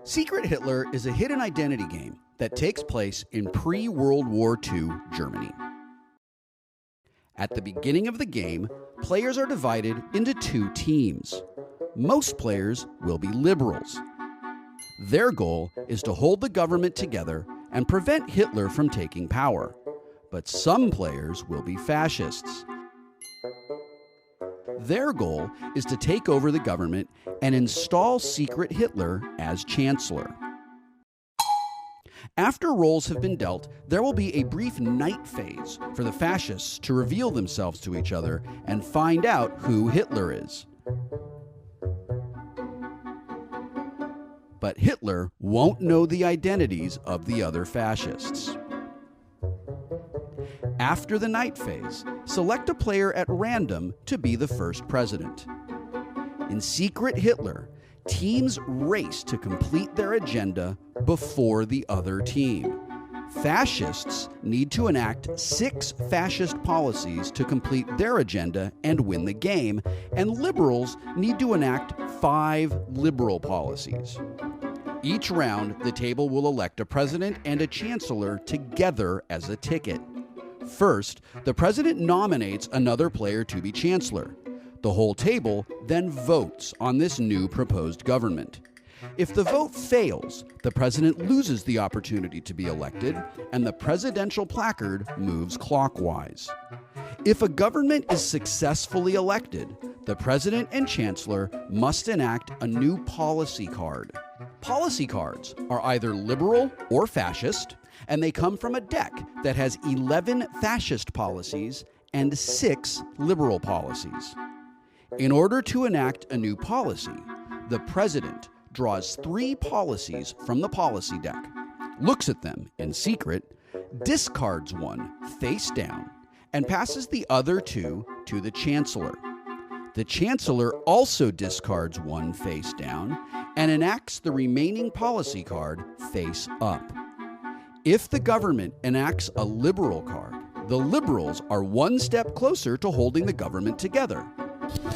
Secret Hitler is a hidden identity game that takes place in pre-World War II Germany. At the beginning of the game, players are divided into two teams. Most players will be liberals. Their goal is to hold the government together and prevent Hitler from taking power. But some players will be fascists. Their goal is to take over the government and install Secret Hitler as Chancellor. After roles have been dealt, there will be a brief night phase for the fascists to reveal themselves to each other and find out who Hitler is. But Hitler won't know the identities of the other fascists. After the night phase, select a player at random to be the first president. In Secret Hitler, teams race to complete their agenda before the other team. Fascists need to enact 6 fascist policies to complete their agenda and win the game, and liberals need to enact 5 liberal policies. Each round, the table will elect a president and a chancellor together as a ticket. First, the president nominates another player to be chancellor. The whole table then votes on this new proposed government. If the vote fails, the president loses the opportunity to be elected, and the presidential placard moves clockwise. If a government is successfully elected, the president and chancellor must enact a new policy card. Policy cards are either liberal or fascist, and they come from a deck that has 11 fascist policies and 6 liberal policies. In order to enact a new policy, the president draws 3 policies from the policy deck, looks at them in secret, discards one face down, and passes the other 2 to the chancellor. The chancellor also discards one face down and enacts the remaining policy card face up. If the government enacts a liberal card, the liberals are one step closer to holding the government together.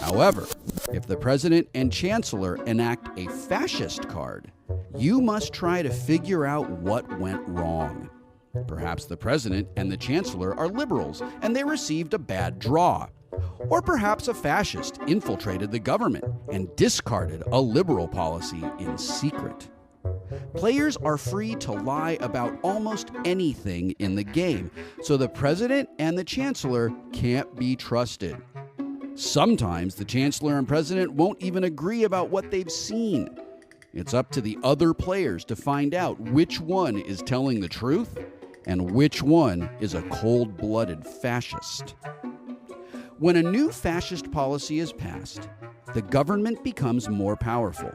However, if the president and chancellor enact a fascist card, you must try to figure out what went wrong. Perhaps the president and the chancellor are liberals and they received a bad draw. Or perhaps a fascist infiltrated the government and discarded a liberal policy in secret. Players are free to lie about almost anything in the game, so the president and the chancellor can't be trusted. Sometimes the chancellor and president won't even agree about what they've seen. It's up to the other players to find out which one is telling the truth and which one is a cold-blooded fascist. When a new fascist policy is passed, the government becomes more powerful.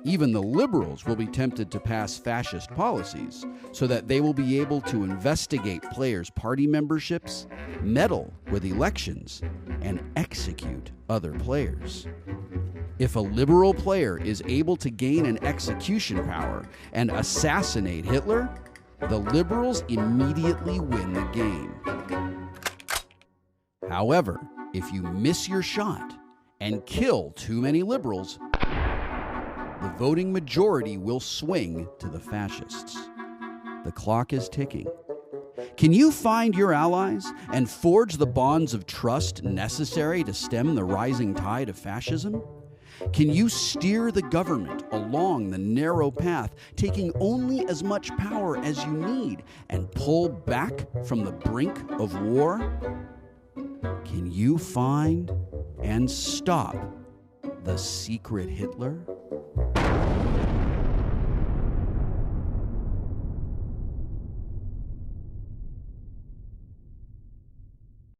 Even the liberals will be tempted to pass fascist policies so that they will be able to investigate players' party memberships, meddle with elections, and execute other players. If a liberal player is able to gain an execution power and assassinate Hitler, the liberals immediately win the game. However, if you miss your shot and kill too many liberals, the voting majority will swing to the fascists. The clock is ticking. Can you find your allies and forge the bonds of trust necessary to stem the rising tide of fascism? Can you steer the government along the narrow path, taking only as much power as you need, and pull back from the brink of war? Can you find and stop the Secret Hitler?